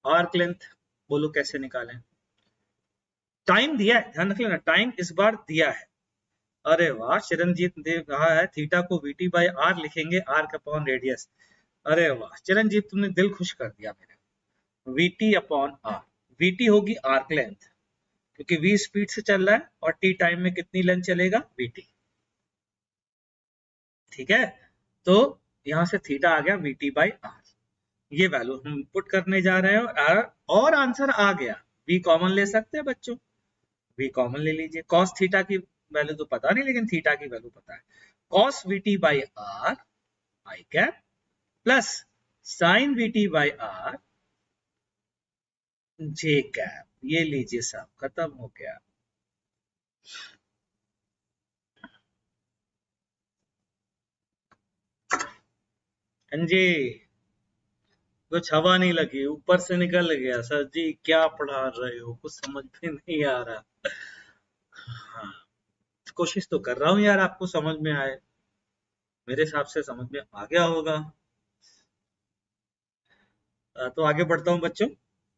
arc length, बोलो कैसे निकालें, टाइम दिया है, ध्यान रख लेना, टाइम इस बार दिया है, अरे वाह चिरंजीत ने कहा है थीटा को वीटी बाई आर लिखेंगे, आर्क अपॉन रेडियस, अरे वाह चिरंजीत तुमने दिल खुश कर दिया मेरे, वीटी अपॉन आर, वीटी होगी आर्क लेंथ, क्योंकि वी स्पीड से चल रहा है और टी टाइम में कितनी लेंथ चलेगा, वीटी, ठीक है, तो यहां से थीटा आ गया वीटी बाई आर, ये वैल्यू हम पुट करने जा रहे हैं और आंसर आ गया, वी कॉमन ले सकते हैं बच्चों, वी कॉमन ले लीजिए, कॉस थीटा की वैल्यू तो पता नहीं लेकिन थीटा की वैल्यू पता है, cos VT by are i cap plus sign VT by R J cap, ये लीजिए साहब खत्म हो गया, हाँ जी, कुछ हवा नहीं लगी, ऊपर से निकल गया, सर जी क्या पढ़ा रहे हो, कुछ समझ में नहीं आ रहा, हाँ कोशिश तो कर रहा हूँ यार आपको समझ में आए, मेरे हिसाब से समझ में आ गया होगा, तो आगे बढ़ता हूँ बच्चों,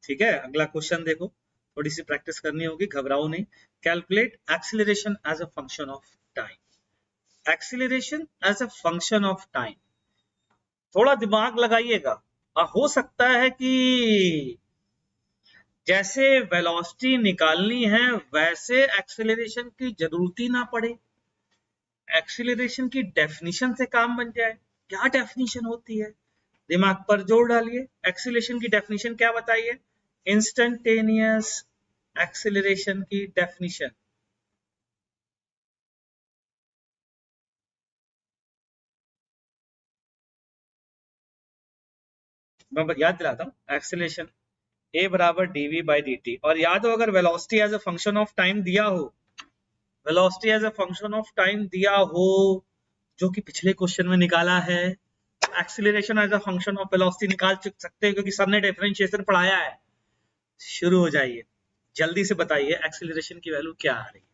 ठीक है, अगला क्वेश्चन देखो, थोड़ी सी प्रैक्टिस करनी होगी, घबराओ नहीं, calculate acceleration as a function of time, acceleration as a function of time, थोड़ा दिमाग लगाइएगा, हो सकता है कि जैसे वेलोसिटी निकालनी है वैसे एक्सीलरेशन की जरूरत ही ना पड़े, एक्सीलरेशन की डेफिनेशन से काम बन जाए, क्या डेफिनेशन होती है, दिमाग पर जोर डालिए, एक्सीलरेशन की डेफिनेशन क्या बताइए, इंस्टेंटेनियस एक्सीलरेशन की डेफिनेशन, मैं याद दिलाता हूँ, एक्सेलरेशन a बराबर dv बाई dt, और याद हो अगर velocity as a function of time दिया हो, velocity as a function of time दिया हो, जो कि पिछले क्वेश्चन में निकाला है, acceleration as a function of velocity निकाल सकते हैं क्योंकि सर ने डिफरेंशिएशन पढ़ाया है। शुरू हो जाइए, जल्दी से बताइए एक्सीलरेशन की वैल्यू क्या आ रही है।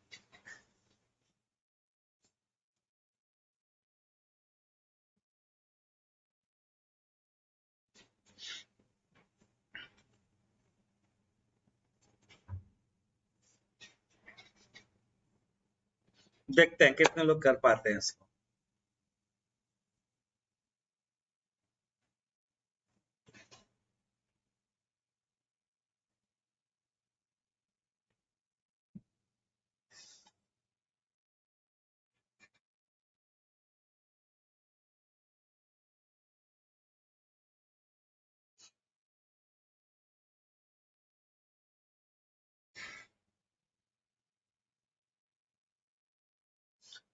देखते हैं कितने लोग कर पाते हैं इसको।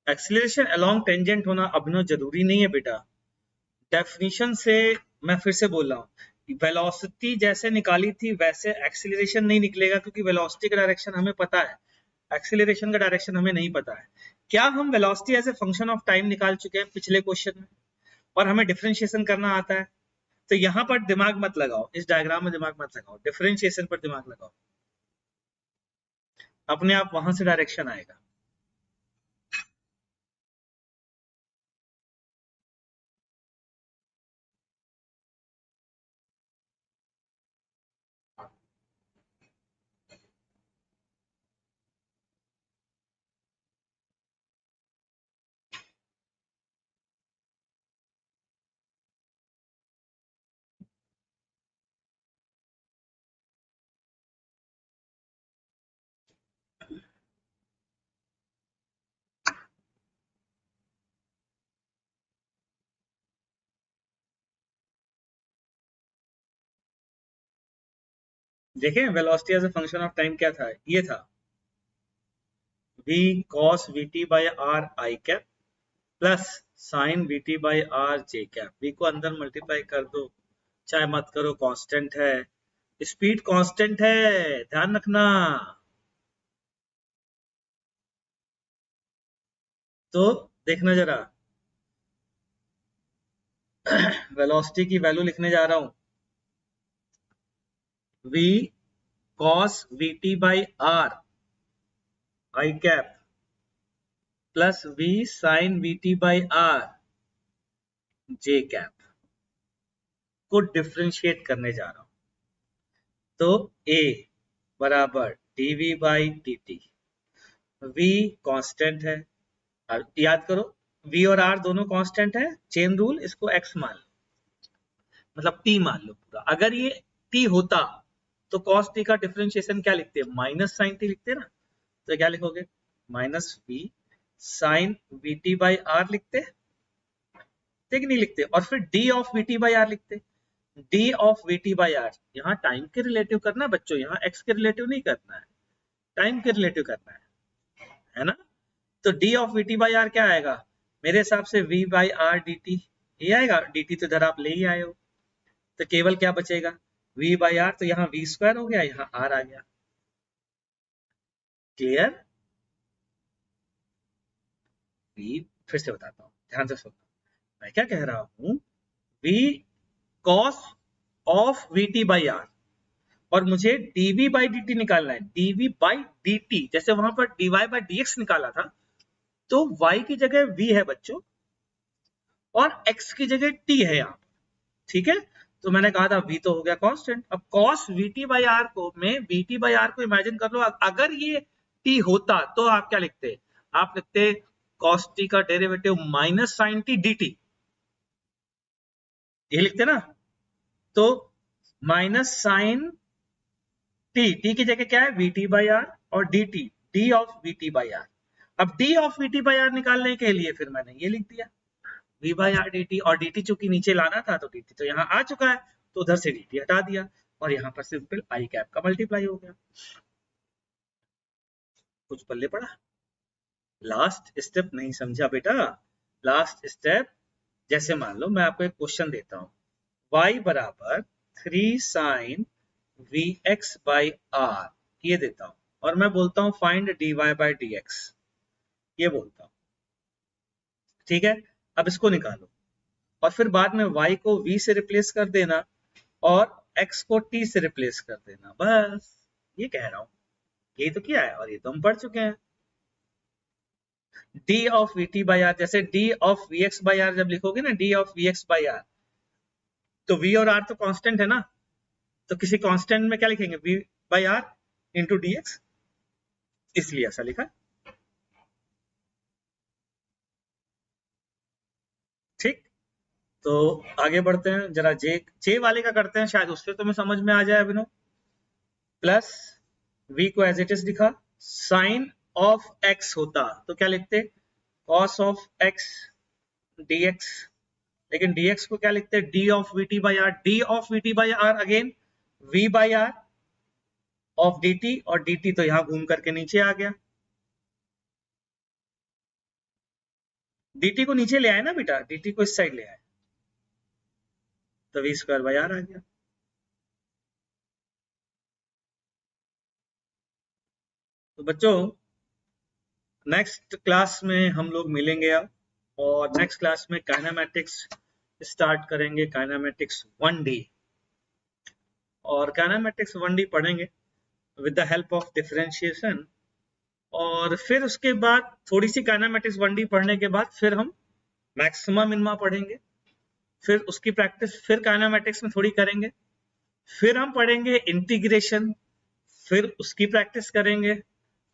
एक्सीलरेशन अलोंग टेंजेंट होना अभिनव जरूरी नहीं है बेटा। डेफिनेशन से मैं फिर से बोल रहा हूँ, वेलोसिटी जैसे निकाली थी वैसे एक्सीलरेशन नहीं निकलेगा क्योंकि वेलोसिटी का डायरेक्शन हमें पता है, एक्सीलरेशन का डायरेक्शन हमें नहीं पता है। क्या हम velocity as a function of time निकाल चुके हैं पिछले क्वेश्चन में, और हमें डिफरेंशिएशन करना आता है, तो यहाँ पर दिमाग मत लगाओ, इस डायग्राम में दिमाग मत लगाओ, डिफरेंशिएशन पर दिमाग लगाओ, अपने आप वहां से डायरेक्शन आएगा। देखें velocity as a function of time क्या था, ये था v cos vt by r I cap plus sign vt by r j cap. v को अंदर मल्टीप्लाई कर दो, चाहे मत करो, कांस्टेंट है, स्पीड कांस्टेंट है, ध्यान रखना। तो देखना जरा, वेलोसिटी की वैल्यू लिखने जा रहा हूं, v cos vt by r I cap plus v sin vt by r j cap को डिफरेंशिएट करने जा रहा हूं। तो a बराबर dv by dt, v constant है, याद करो v और r दोनों कांस्टेंट है, चेन रूल, इसको x मान लो, मतलब t मान लो पूरा। अगर ये t होता तो cos t का डिफरेंशिएशन क्या लिखते हैं, माइनस साइन t लिखते ना, तो क्या लिखोगे, minus v sine vt by r लिखते, ठीक नहीं लिखते, और फिर d of vt by r लिखते, d of vt by r। यहाँ टाइम के रिलेटिव करना है बच्चों, यहाँ x के रिलेटिव नहीं करना है, टाइम के रिलेटिव करना है ना। तो d of vt by r क्या आएगा, मेरे हिसाब से v बाई r dt, ये आएगा, dt तो इधर आप ले ही आए हो, तो केवल क्या बचेगा, v बाई r, तो यहाँ v स्क्वायर हो गया, यहाँ r आ गया। क्लियर, v फिर से बताता हूँ, ध्यान से सुनना, मैं क्या कह रहा हूँ, v cos of vt by r, और मुझे dv बाई dt निकालना है, dv बाई dt, जैसे वहां पर dy बाई dx निकाला था, तो y की जगह v है बच्चों, और x की जगह t है यहाँ, ठीक है। तो मैंने कहा था v तो हो गया कांस्टेंट, अब cos vt बाई r को, मैं vt बाई r को इमेजिन कर लो, अगर ये t होता तो आप क्या लिखते, आप लिखते cos t का derivative minus sine t dt, ये लिखते ना, तो माइनस साइन t की जगह क्या है, vt बाई r, और dt d of vt by r। अब d of vt by r निकालने के लिए फिर मैंने ये लिख दिया v बाई r dt, और dt चूंकि नीचे लाना था तो dt तो यहाँ आ चुका है, तो उधर से dt हटा दिया, और यहाँ पर सिंपल i कैप का मल्टीप्लाई हो गया। कुछ पल्ले पड़ा, लास्ट स्टेप नहीं समझा बेटा, लास्ट स्टेप, जैसे मान लो मैं आपको एक क्वेश्चन देता हूँ, y बराबर 3 sine v x by r ये देता हूं और मैं बोलता हूं find d y by d x, ये बोलता हूं। ठीक है, अब इसको निकालो और फिर बाद में y को v से रिप्लेस कर देना और x को t से रिप्लेस कर देना, बस ये कह रहा हूं, यही तो किया है और ये तो हम पढ़ चुके हैं। d of vt by r, जैसे d of vx by r जब लिखोगे ना, d of vx by r, तो v और r तो कांस्टेंट है ना, तो किसी कांस्टेंट में क्या लिखेंगे, v by r into d x, इसलिए ऐसा लिखा। ठीक, तो आगे बढ़ते हैं, जरा जे वाले का करते हैं, शायद उससे तुम्हें समझ में आ जाए अभिनव। प्लस v को एज इट इज लिखा, साइन ऑफ x होता तो क्या लिखते, कॉस ऑफ x dx, लेकिन dx को क्या लिखते, d of vt by r, d of vt by r again v by r of dt, और dt तो यहां घूम करके नीचे आ गया, dt को नीचे ले आए ना बेटा, dt को इस साइड ले आए तो v स्क्वायर बाई आर आ गया। तो बच्चों नेक्स्ट क्लास में हम लोग मिलेंगे अब, और नेक्स्ट क्लास में काइनेमैटिक्स स्टार्ट करेंगे, काइनेमैटिक्स 1D, और काइनेमैटिक्स 1D पढ़ेंगे with the help of differentiation, और फिर उसके बाद थोड़ी सी काइनेमैटिक्स 1D पढ़ने के बाद फिर हम मैक्सिमा मिनिमा पढ़ेंगे, फिर उसकी प्रैक्टिस फिर काइनेमैटिक्स में थोड़ी करेंगे, फिर हम पढ़ेंगे इंटीग्रेशन, फिर उसकी प्रैक्टिस करेंगे,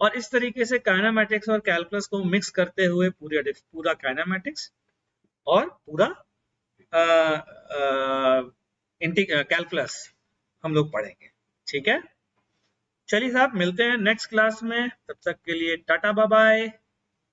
और इस तरीके से काइनेमैटिक्स और कैलकुलस को मिक्स करते हुए पूरा काइनेमैटिक्स और पूरा कैलकुलस हम लोग पढ़ेंगे। ठीक है, चलिए साहब मिलते हैं नेक्स्ट क्लास में, तब तक के लिए टाटा बाय बाय।